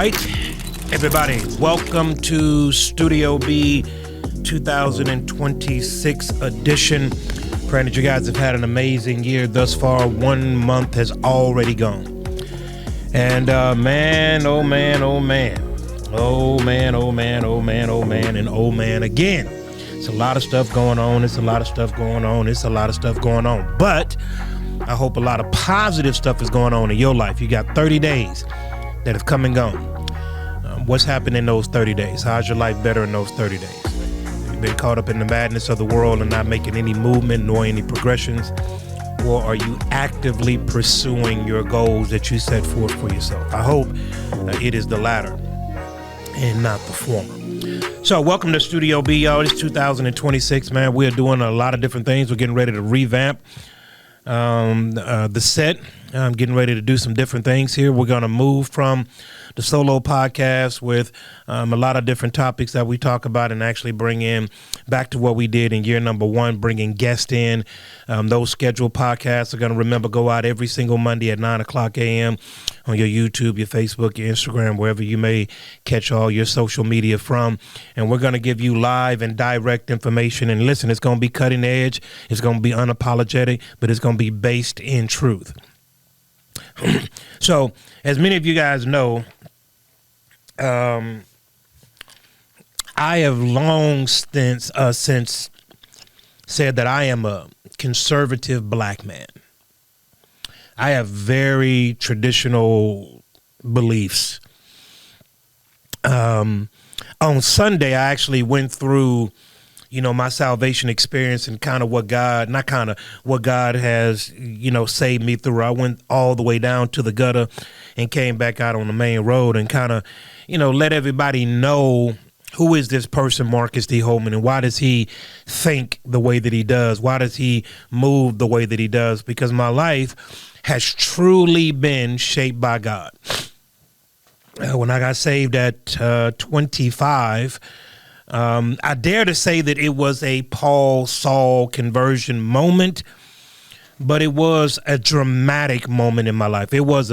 right, everybody, welcome to Studio B 2026 edition. Praying that you guys have had an amazing year thus far. 1 month has already gone. And man, oh man, oh man. Oh man, oh man, oh man, oh man, and oh man again. It's a lot of stuff going on. It's a lot of stuff going on. It's a lot of stuff going on. But I hope a lot of positive stuff is going on in your life. You got 30 days that have come and gone. What's happened in those 30 days? How's your life better in those 30 days? You've been caught up in the madness of the world and not making any movement nor any progressions? Or are you actively pursuing your goals that you set forth for yourself? I hope it is the latter and not the former. So welcome to Studio B, y'all. It's 2026, man. We're doing a lot of different things. We're getting ready to revamp the set. I'm getting ready to do some different things here. We're going to move from the solo podcast with a lot of different topics that we talk about and actually bring in back to what we did in year number one, bringing guests in. Those scheduled podcasts are going to go out every single Monday at 9 o'clock a.m. on your YouTube, your Facebook, your Instagram, wherever you may catch all your social media from. And we're going to give you live and direct information. And listen, it's going to be cutting edge. It's going to be unapologetic, but it's going to be based in truth. So, as many of you guys know, I have long since said that I am a conservative black man. I have very traditional beliefs. On Sunday, I actually went through my salvation experience and what God has, saved me through. I went all the way down to the gutter and came back out on the main road and let everybody know who is this person, Marcus D. Holman, and why does he think the way that he does? Why does he move the way that he does? Because my life has truly been shaped by God. When I got saved at 25, I dare to say that it was a Paul-Saul conversion moment, but it was a dramatic moment in my life. It was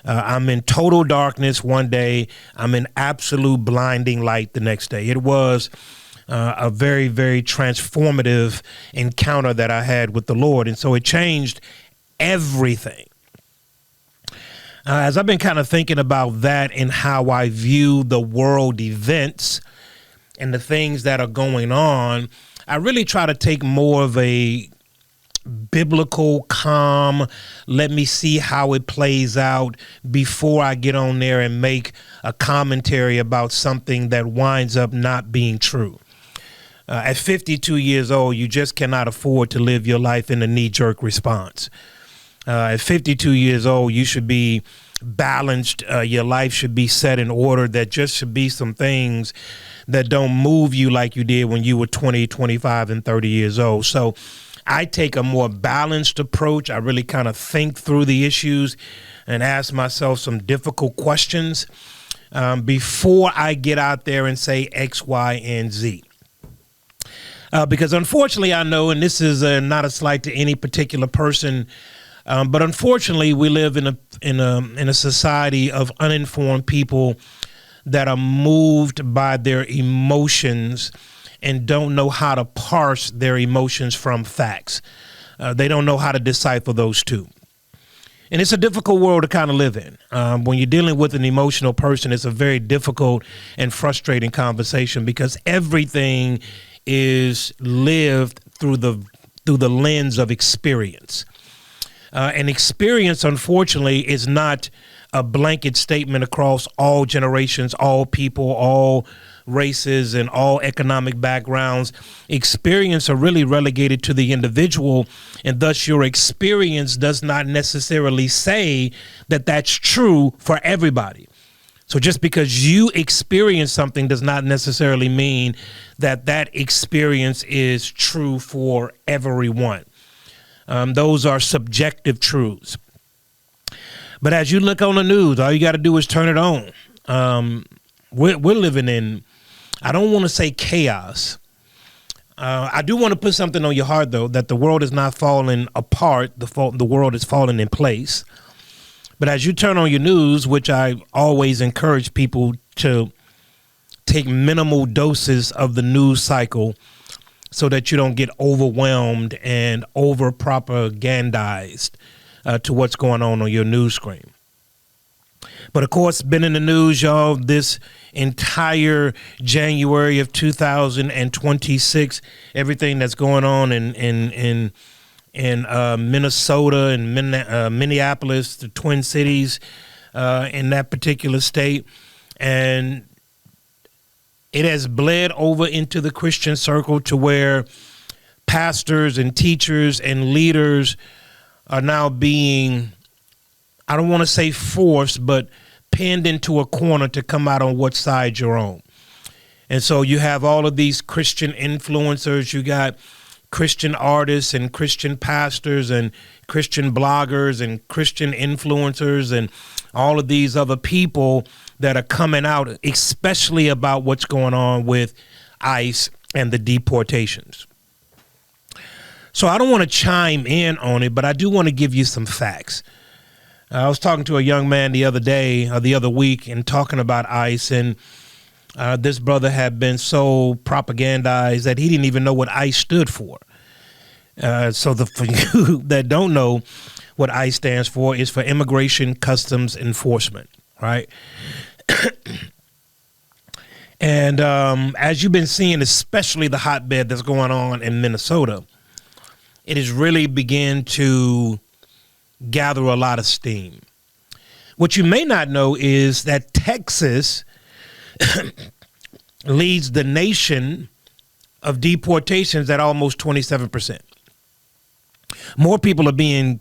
I'm in total darkness one day. I'm in absolute blinding light the next day. It was a very, very transformative encounter that I had with the Lord. And so it changed everything. As I've been thinking about that and how I view the world events and the things that are going on, I really try to take more of a biblical, calm, let me see how it plays out before I get on there and make a commentary about something that winds up not being true. At 52 years old, you just cannot afford to live your life in a knee-jerk response. At 52 years old, you should be balanced. Your life should be set in order. There just should be some things that don't move you like you did when you were 20, 25, and 30 years old. So I take a more balanced approach. I really think through the issues and ask myself some difficult questions before I get out there and say X, Y, and Z. Because unfortunately, I know, and this is not a slight to any particular person, but unfortunately, we live in a society of uninformed people that are moved by their emotions and don't know how to parse their emotions from facts. They don't know how to decipher those two. And it's a difficult world to live in. When you're dealing with an emotional person, it's a very difficult and frustrating conversation because everything is lived through the lens of experience. And experience, unfortunately, is not a blanket statement across all generations, all people, all races, and all economic backgrounds. Experience are really relegated to the individual, and thus your experience does not necessarily say that that's true for everybody. So just because you experience something does not necessarily mean that that experience is true for everyone. Those are subjective truths. But as you look on the news, all you got to do is turn it on. We're living in, I don't want to say chaos. I do want to put something on your heart, though, that the world is not falling apart. The world is falling in place. But as you turn on your news, which I always encourage people to take minimal doses of the news cycle so that you don't get overwhelmed and over propagandized to what's going on your news screen. But of course, been in the news, y'all, this entire January of 2026, everything that's going on in Minnesota and Minneapolis, the Twin Cities, in that particular state. And it has bled over into the Christian circle to where pastors and teachers and leaders are now being, I don't want to say forced, but pinned into a corner to come out on what side you're on. And so you have all of these Christian influencers. You got Christian artists and Christian pastors and Christian bloggers and Christian influencers and all of these other people that are coming out, especially about what's going on with ICE and the deportations. So I don't want to chime in on it, but I do want to give you some facts. I was talking to a young man the other week and talking about ICE, and this brother had been so propagandized that he didn't even know what ICE stood for. So for you that don't know what ICE stands for, is for Immigration Customs Enforcement, right? And as you've been seeing, especially the hotbed that's going on in Minnesota, it has really begun to gather a lot of steam. What you may not know is that Texas leads the nation of deportations at almost 27%. More people are being,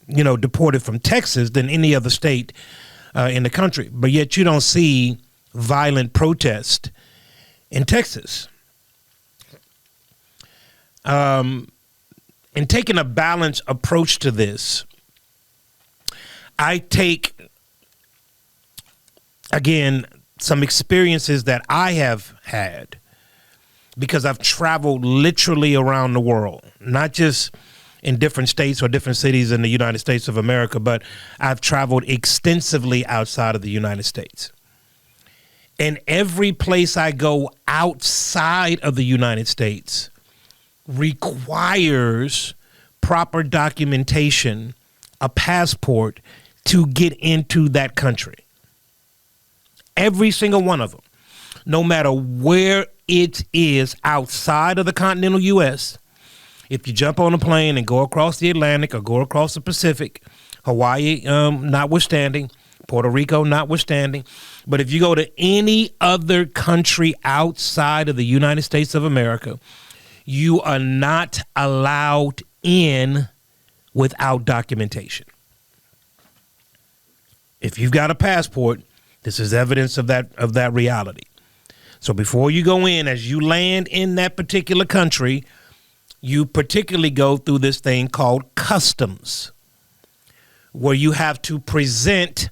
deported from Texas than any other state in the country. But yet you don't see violent protest in Texas. In taking a balanced approach to this, I take, again, some experiences that I have had because I've traveled literally around the world, not just in different states or different cities in the United States of America, but I've traveled extensively outside of the United States. And every place I go outside of the United States requires proper documentation, a passport, to get into that country. Every single one of them, no matter where it is outside of the continental U.S., if you jump on a plane and go across the Atlantic or go across the Pacific, Hawaii notwithstanding, Puerto Rico notwithstanding, but if you go to any other country outside of the United States of America, you are not allowed in without documentation. If you've got a passport, this is evidence of that reality. So before you go in, as you land in that particular country, you particularly go through this thing called customs, where you have to present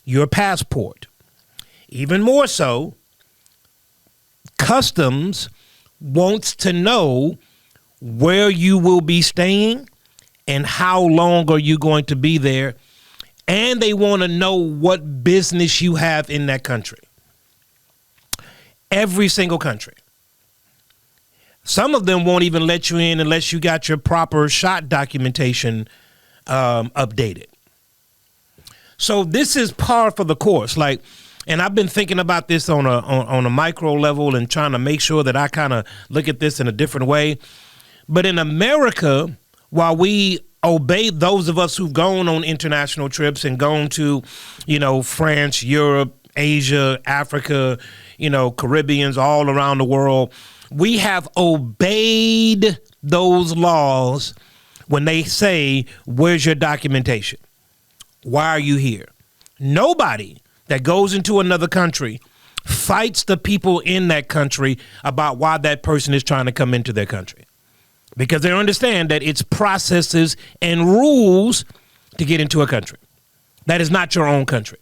your passport. Even more so, customs wants to know where you will be staying and how long are you going to be there. And they want to know what business you have in that country. Every single country. Some of them won't even let you in unless you got your proper shot documentation updated. So this is par for the course. And I've been thinking about this on a micro level and trying to make sure that I kind of look at this in a different way. But in America, while we obey those of us who've gone on international trips and gone to, France, Europe, Asia, Africa, Caribbeans, all around the world, we have obeyed those laws when they say, where's your documentation? Why are you here? Nobody that goes into another country fights the people in that country about why that person is trying to come into their country. Because they understand that it's processes and rules to get into a country. That is not your own country.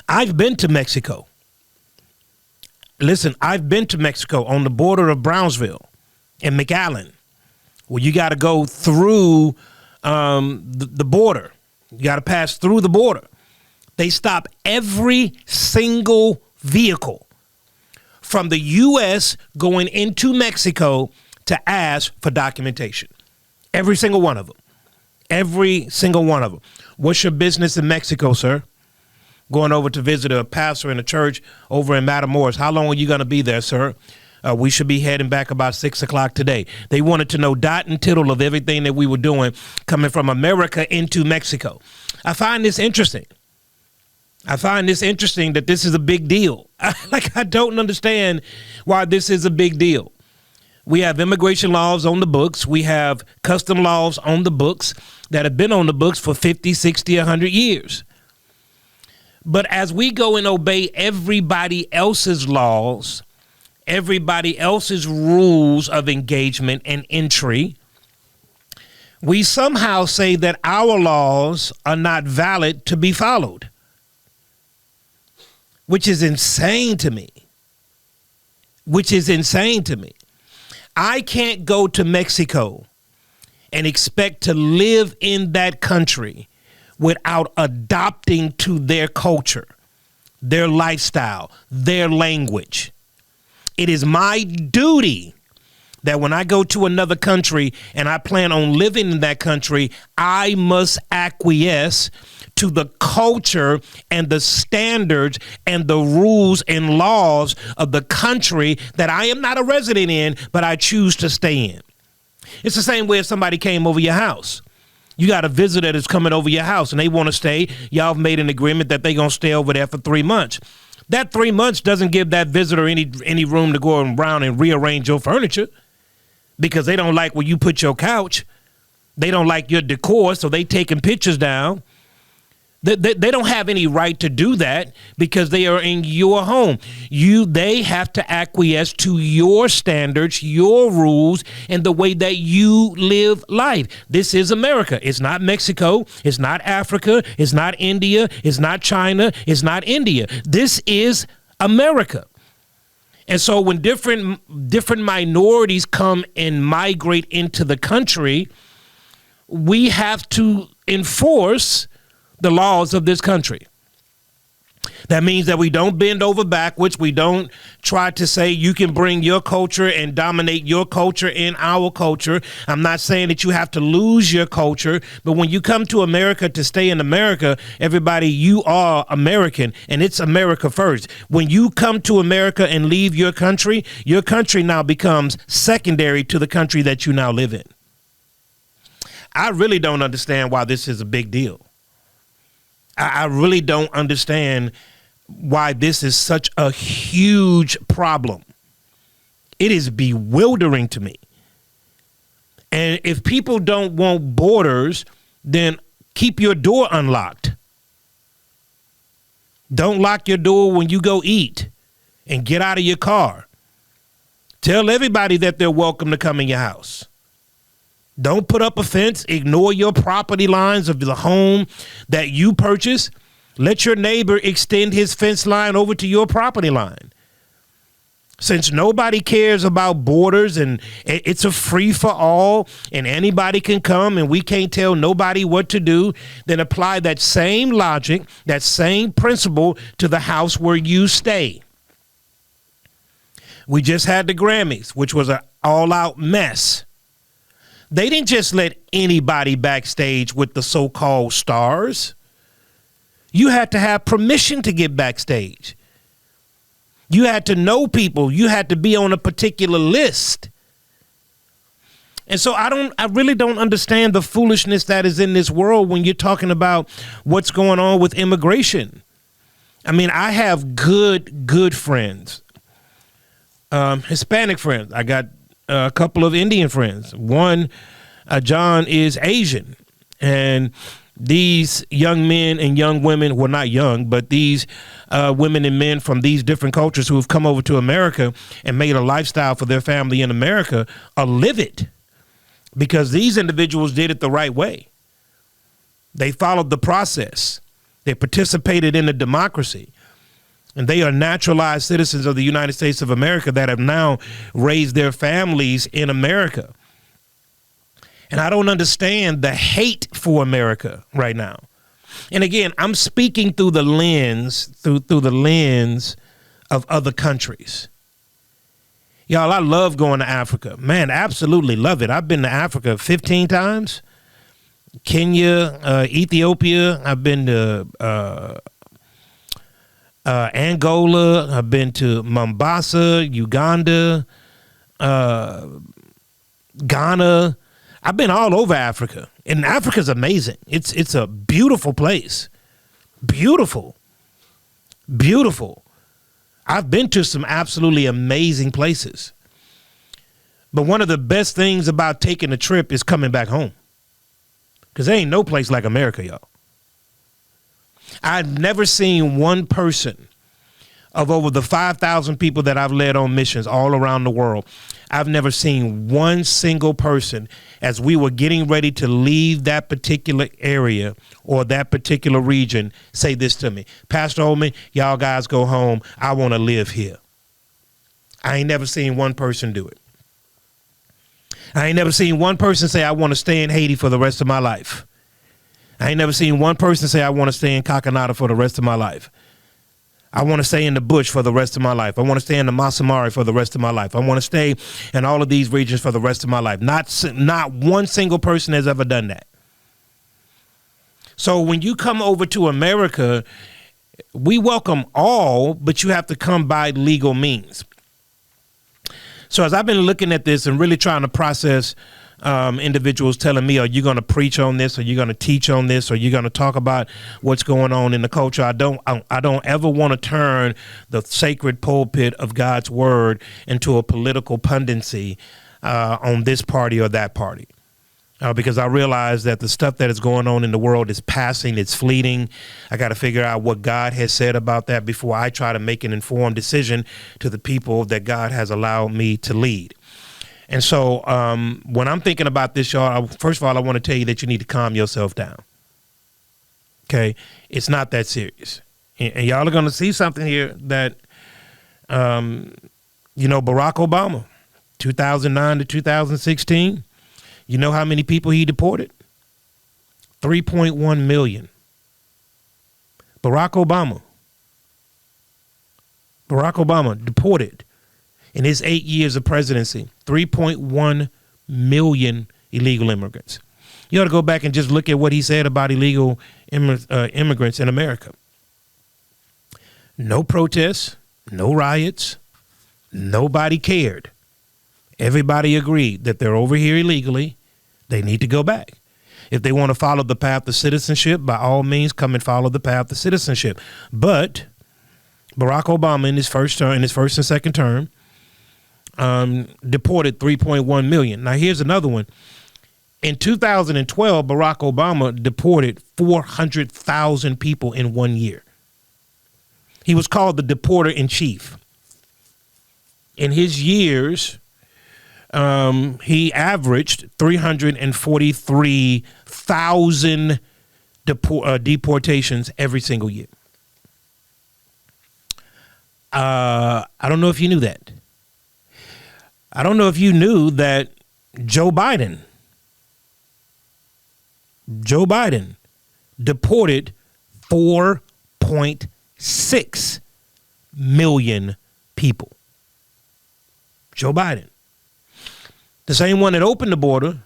I've been to Mexico. Listen, I've been to Mexico on the border of Brownsville and McAllen, where you got to go through the border You got to pass through the border. They stop every single vehicle from the U.S. going into Mexico to ask for documentation. Every single one of them. Every single one of them. What's your business in Mexico, sir? Going over to visit a pastor in a church over in Matamoros. How long are you going to be there, sir? We should be heading back about 6 o'clock today. They wanted to know dot and tittle of everything that we were doing coming from America into Mexico. I find this interesting. I find this interesting that this is a big deal. I don't understand why this is a big deal. We have immigration laws on the books. We have custom laws on the books that have been on the books for 50, 60, 100 years. But as we go and obey everybody else's laws, everybody else's rules of engagement and entry, we somehow say that our laws are not valid to be followed, which is insane to me. I can't go to Mexico and expect to live in that country without adopting to their culture, their lifestyle, their language. It is my duty that when I go to another country and I plan on living in that country, I must acquiesce to the culture and the standards and the rules and laws of the country that I am not a resident in, but I choose to stay in. It's the same way if somebody came over your house. You got a visitor that's coming over your house and they want to stay. Y'all have made an agreement that they're going to stay over there for 3 months. That 3 months doesn't give that visitor any room to go around and rearrange your furniture because they don't like where you put your couch. They don't like your decor, so they taking pictures down. They don't have any right to do that because they are in your home. They have to acquiesce to your standards, your rules, and the way that you live life. This is America. It's not Mexico. It's not Africa. It's not India. It's not China. It's not India. This is America. And so when different minorities come and migrate into the country, we have to enforce the laws of this country. That means that we don't bend over backwards. We don't try to say you can bring your culture and dominate your culture in our culture. I'm not saying that you have to lose your culture, but when you come to America to stay in America, everybody, you are American and it's America first. When you come to America and leave your country now becomes secondary to the country that you now live in. I really don't understand why this is a big deal. I really don't understand why this is such a huge problem. It is bewildering to me. And if people don't want borders, then keep your door unlocked. Don't lock your door when you go eat and get out of your car. Tell everybody that they're welcome to come in your house. Don't put up a fence. Ignore your property lines of the home that you purchase. Let your neighbor extend his fence line over to your property line. Since nobody cares about borders and it's a free for all and anybody can come and we can't tell nobody what to do, then apply that same logic, that same principle to the house where you stay. We just had the Grammys, which was an all-out mess. They didn't just let anybody backstage with the so-called stars. You had to have permission to get backstage. You had to know people. You had to be on a particular list. And so I really don't understand the foolishness that is in this world when you're talking about what's going on with immigration. I mean, I have good friends, Hispanic friends. I got a couple of Indian friends. One, John, is Asian. And these young men and young women, well, not young, but these women and men from these different cultures who have come over to America and made a lifestyle for their family in America are livid because these individuals did it the right way. They followed the process. They participated in the democracy. And they are naturalized citizens of the United States of America that have now raised their families in America. And I don't understand the hate for America right now. And again, I'm speaking through the lens, through the lens of other countries. Y'all, I love going to Africa. Man, absolutely love it. I've been to Africa 15 times. Kenya, Ethiopia. I've been to Angola. I've been to Mombasa, Uganda, Ghana. I've been all over Africa, and Africa's amazing. It's a beautiful place. Beautiful. I've been to some absolutely amazing places. But one of the best things about taking a trip is coming back home. Because there ain't no place like America, y'all. I've never seen one person of over the 5,000 people that I've led on missions all around the world. I've never seen one single person as we were getting ready to leave that particular area or that particular region say this to me: Pastor Holman, y'all guys go home. I want to live here. I ain't never seen one person do it. I ain't never seen one person say, I want to stay in Haiti for the rest of my life. I ain't never seen one person say, I want to stay in Kakanata for the rest of my life. I want to stay in the bush for the rest of my life. I want to stay in the Masamari for the rest of my life. I want to stay in all of these regions for the rest of my life. Not one single person has ever done that. So when you come over to America, we welcome all, but you have to come by legal means. So as I've been looking at this and really trying to process individuals telling me, are you going to preach on this? Are you going to teach on this? Are you going to talk about what's going on in the culture? I don't ever want to turn the sacred pulpit of God's word into a political pundency on this party or that party. Because I realize that the stuff that is going on in the world is passing, it's fleeting. I got to figure out what God has said about that before I try to make an informed decision to the people that God has allowed me to lead. And so when I'm thinking about this, y'all, first of all, I want to tell you that you need to calm yourself down. Okay, it's not that serious. And y'all are going to see something here that, Barack Obama, 2009 to 2016, you know how many people he deported? 3.1 million. Barack Obama deported in his 8 years of presidency, 3.1 million illegal immigrants. You ought to go back and just look at what he said about illegal immigrants in America. No protests, no riots, nobody cared. Everybody agreed that they're over here illegally. They need to go back. If they want to follow the path of citizenship, by all means, come and follow the path of citizenship. But Barack Obama, in his first and second term, deported 3.1 million. Now, here's another one. In 2012, Barack Obama deported 400,000 people in 1 year. He was called the deporter in chief. In his years, he averaged 343,000 deportations every single year. I don't know if you knew that. I don't know if you knew that Joe Biden deported 4.6 million people. Joe Biden. The same one that opened the border,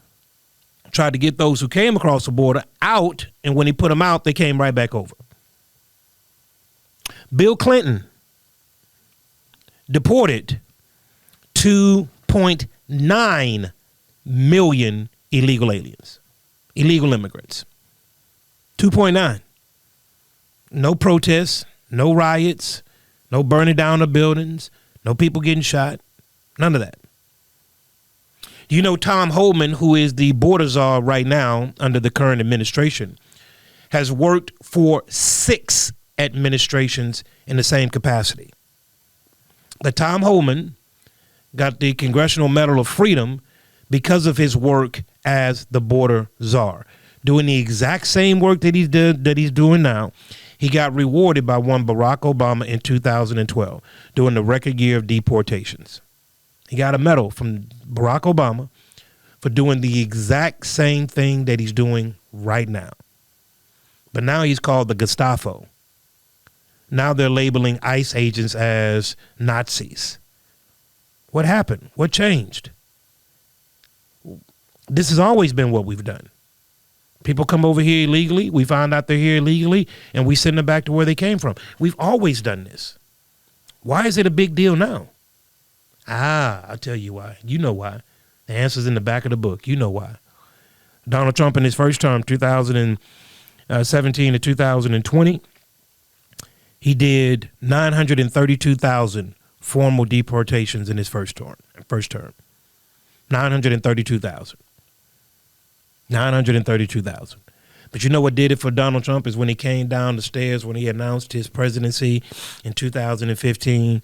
tried to get those who came across the border out, and when he put them out, they came right back over. Bill Clinton deported 2.9 million illegal immigrants. 2.9. No protests, no riots, no burning down of buildings, no people getting shot, none of that. You know, Tom Homan, who is the border czar right now under the current administration, has worked for 6 administrations in the same capacity. But Tom Homan got the Congressional Medal of Freedom because of his work as the border czar, doing the exact same work that he's doing now. He got rewarded by one Barack Obama in 2012 during the record year of deportations. He got a medal from Barack Obama for doing the exact same thing that he's doing right now. But now he's called the Gestapo. Now they're labeling ICE agents as Nazis. What happened? What changed? This has always been what we've done. People come over here illegally. We find out they're here illegally, and we send them back to where they came from. We've always done this. Why is it a big deal now? I'll tell you why. You know why. The answer's in the back of the book. You know why. Donald Trump in his first term, 2017 to 2020, he did 932,000 formal deportations in his first term. 932,000. 932,000. But you know what did it for Donald Trump is when he came down the stairs, when he announced his presidency in 2015,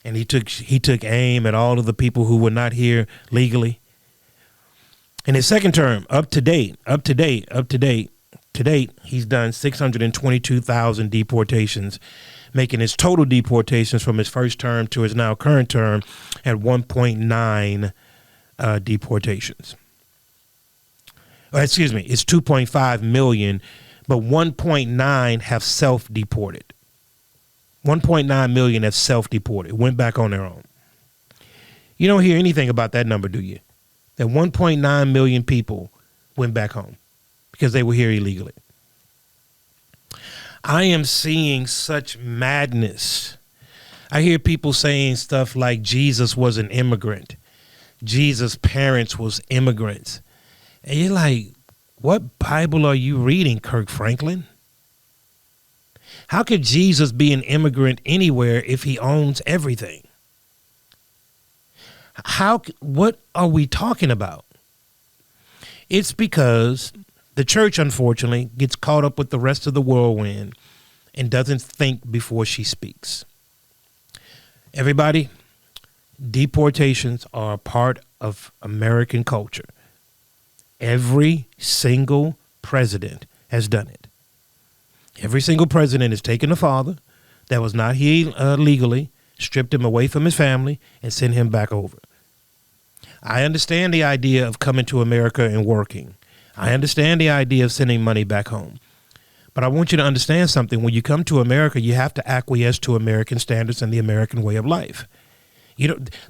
and he took aim at all of the people who were not here legally. In his second term, to date, he's done 622,000 deportations, making his total deportations from his first term to his now current term at 1.9 deportations. Excuse me, it's 2.5 million, but 1.9 have self-deported. 1.9 million have self-deported, went back on their own. You don't hear anything about that number, do you? That 1.9 million people went back home because they were here illegally. I am seeing such madness. I hear people saying stuff like Jesus was an immigrant. Jesus' parents was immigrants. And you're like, what Bible are you reading, Kirk Franklin? How could Jesus be an immigrant anywhere if he owns everything? What are we talking about? It's because the church, unfortunately, gets caught up with the rest of the whirlwind and doesn't think before she speaks. Everybody, deportations are a part of American culture. Every single president has done it. Every single president has taken a father that was not here legally, stripped him away from his family, and sent him back over. I understand the idea of coming to America and working. I understand the idea of sending money back home. But I want you to understand something. When you come to America, you have to acquiesce to American standards and the American way of life.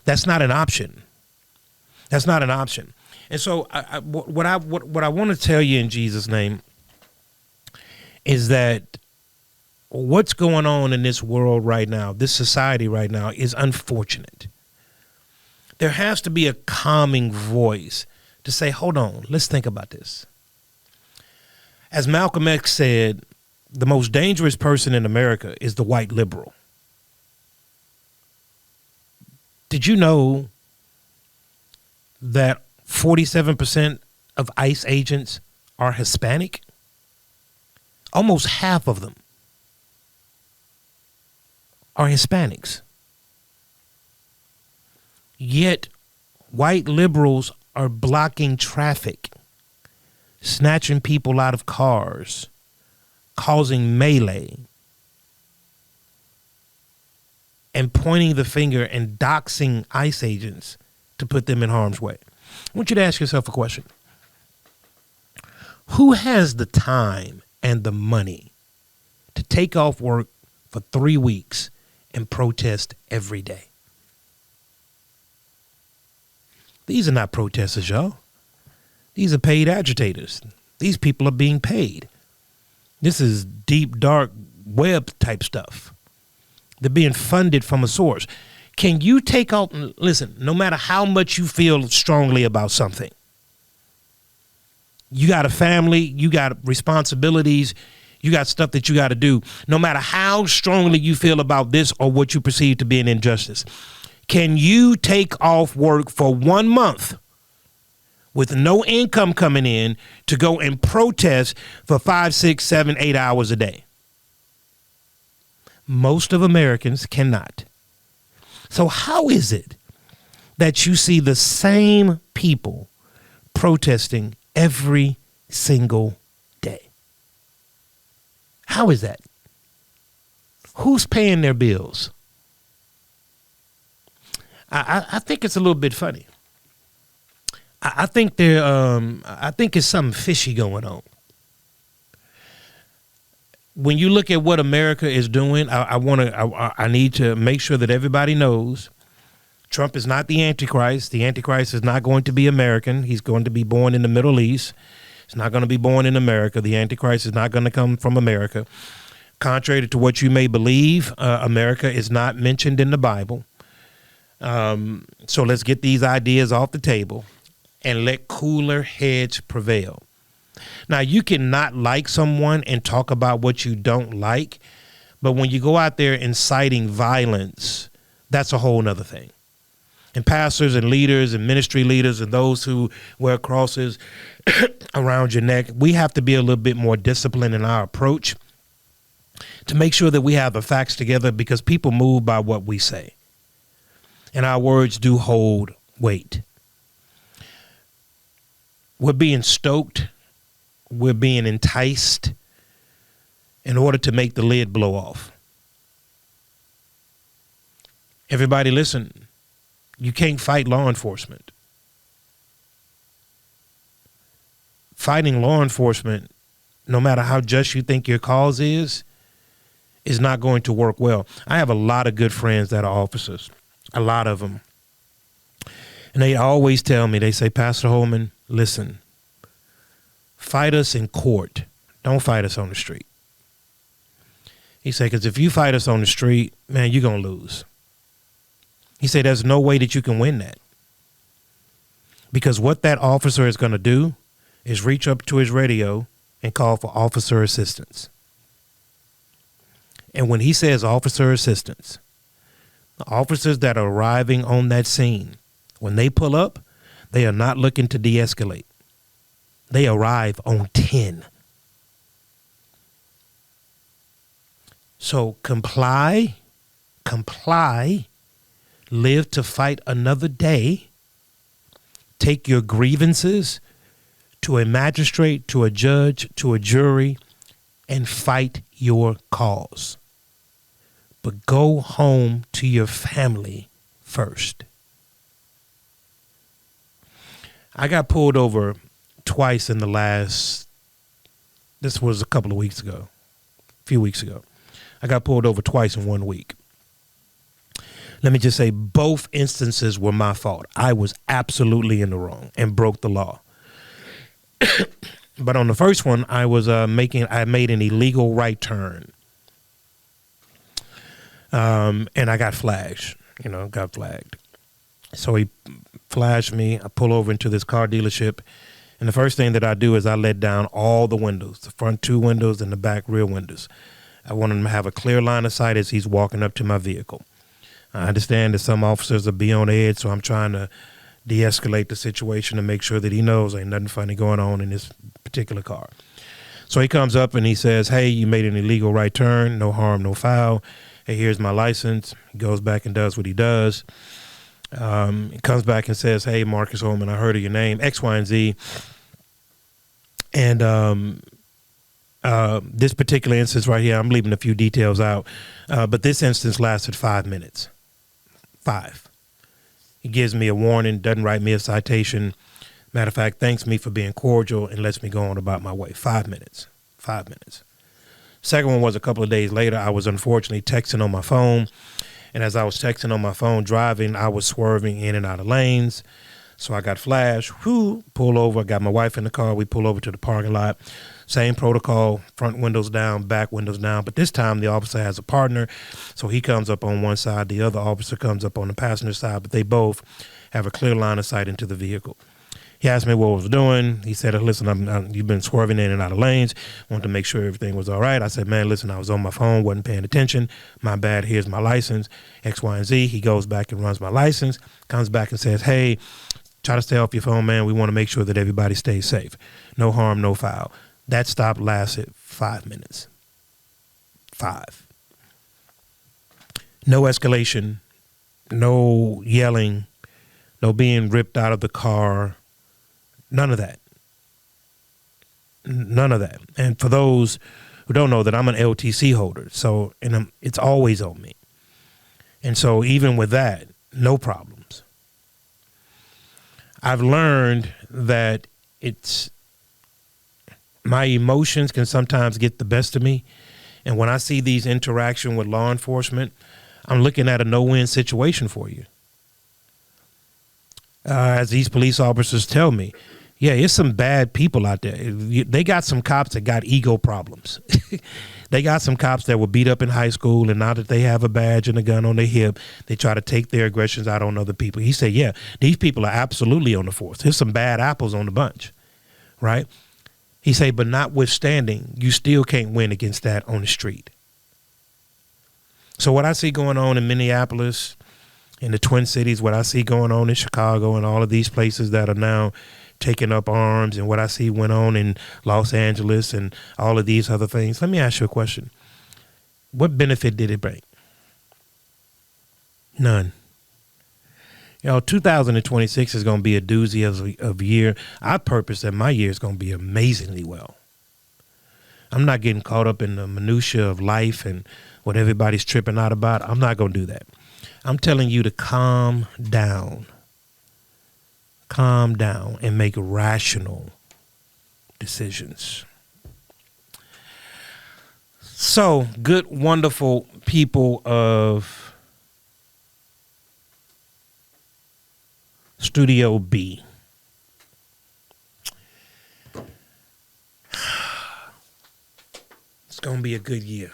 That's not an option. That's not an option. And so what I want to tell you in Jesus' name is that what's going on in this world right now, this society right now, is unfortunate. There has to be a calming voice to say, hold on, let's think about this. As Malcolm X said, the most dangerous person in America is the white liberal. Did you know that 47% of ICE agents are Hispanic? Almost half of them are Hispanics. Yet white liberals are blocking traffic, snatching people out of cars, causing melee, and pointing the finger and doxing ICE agents to put them in harm's way. I want you to ask yourself a question. Who has the time and the money to take off work for 3 weeks and protest every day? These are not protesters, y'all. These are paid agitators. These people are being paid. This is deep, dark web type stuff. They're being funded from a source. Can you take out, listen, no matter how much you feel strongly about something, you got a family, you got responsibilities, you got stuff that you got to do. No matter how strongly you feel about this or what you perceive to be an injustice, can you take off work for 1 month with no income coming in to go and protest for 5, 6, 7, 8 hours a day? Most of Americans cannot. So how is it that you see the same people protesting every single day? How is that? Who's paying their bills? I think it's a little bit funny. I think it's something fishy going on. when you look at what America is doing, I need to make sure that everybody knows Trump is not the Antichrist. The Antichrist is not going to be American. He's going to be born in the Middle East. He's not going to be born in America. The Antichrist is not going to come from America. Contrary to what you may believe, America is not mentioned in the Bible. So let's get these ideas off the table and let cooler heads prevail. Now, you cannot like someone and talk about what you don't like, but when you go out there inciting violence, that's a whole nother thing. And pastors and leaders and ministry leaders and those who wear crosses around your neck, we have to be a little bit more disciplined in our approach to make sure that we have the facts together, because people move by what we say. And our words do hold weight. We're being stoked. We're being enticed in order to make the lid blow off. Everybody listen. You can't fight law enforcement. Fighting law enforcement, no matter how just you think your cause is not going to work well. I have a lot of good friends that are officers, a lot of them. And they always tell me, they say, Pastor Holman, listen, fight us in court. Don't fight us on the street. He said, because if you fight us on the street, man, you're going to lose. He said, there's no way that you can win that. Because what that officer is going to do is reach up to his radio and call for officer assistance. And when he says officer assistance, the officers that are arriving on that scene, when they pull up, they are not looking to de-escalate. They arrive on 10. So comply, live to fight another day, take your grievances to a magistrate, to a judge, to a jury, and fight your cause. But go home to your family first. I got pulled over twice in this was a couple of weeks ago, a few weeks ago. I got pulled over twice in 1 week. Let me just say, both instances were my fault. I was absolutely in the wrong and broke the law. But on the first one, I made an illegal right turn. And I got flagged. So he flashed me. I pull over into this car dealership. And the first thing that I do is I let down all the windows, the front two windows and the back rear windows. I want him to have a clear line of sight as he's walking up to my vehicle. I understand that some officers will be on edge, so I'm trying to de-escalate the situation to make sure that he knows ain't nothing funny going on in this particular car. So he comes up and he says, hey, you made an illegal right turn, no harm, no foul. Hey, here's my license. He goes back and does what he does. He comes back and says, hey, Marcus Holman, I heard of your name, X, Y, and Z. And this particular instance right here, I'm leaving a few details out, but this instance lasted 5 minutes. 5. He gives me a warning, doesn't write me a citation. Matter of fact, thanks me for being cordial and lets me go on about my way. 5 minutes. 5 minutes. Second one was a couple of days later. I was unfortunately texting on my phone. And as I was texting on my phone driving, I was swerving in and out of lanes. So I got flashed, pull over. I got my wife in the car. We pull over to the parking lot. Same protocol, front windows down, back windows down. But this time the officer has a partner. So he comes up on one side. The other officer comes up on the passenger side. But they both have a clear line of sight into the vehicle. He asked me what I was doing. He said, listen, you've been swerving in and out of lanes. Wanted to make sure everything was all right. I said, man, listen, I was on my phone, wasn't paying attention. My bad. Here's my license, X, Y, and Z. He goes back and runs my license, comes back and says, hey, try to stay off your phone, man. We want to make sure that everybody stays safe. No harm, no foul. That stop lasted 5 minutes. 5. No escalation, no yelling, no being ripped out of the car. None of that. None of that. And for those who don't know that I'm an LTC holder, so it's always on me. And so even with that, no problems. I've learned that my emotions can sometimes get the best of me, And when I see these interaction with law enforcement, I'm looking at a no-win situation for you. As these police officers tell me, yeah, it's some bad people out there. They got some cops that got ego problems. They got some cops that were beat up in high school, and now that they have a badge and a gun on their hip, they try to take their aggressions out on other people. He said, yeah, these people are absolutely on the force. There's some bad apples on the bunch, right? He said, but notwithstanding, you still can't win against that on the street. So what I see going on in Minneapolis, in the Twin Cities, what I see going on in Chicago and all of these places that are now taking up arms, and what I see went on in Los Angeles and all of these other things. Let me ask you a question. What benefit did it bring? None. 2026 is going to be a doozy of year. I purpose that my year is going to be amazingly well. I'm not getting caught up in the minutia of life and what everybody's tripping out about. I'm not going to do that. I'm telling you to calm down. Calm down and make rational decisions. So, good, wonderful people of Studio B. It's going to be a good year.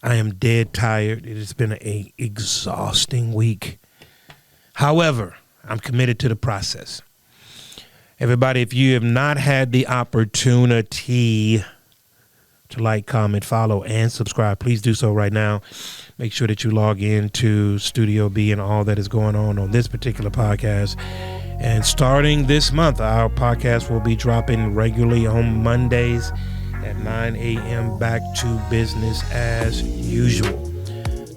I am dead tired. It has been an exhausting week. However, I'm committed to the process. Everybody, if you have not had the opportunity to like, comment, follow, and subscribe, please do so right now. Make sure that you log in to Studio B and all that is going on this particular podcast. And starting this month, our podcast will be dropping regularly on Mondays at 9 a.m. Back to business as usual.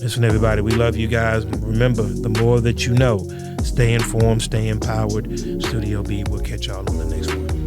Listen, everybody, we love you guys. Remember, the more that you know, stay informed, stay empowered. Studio B, we'll catch y'all on the next one.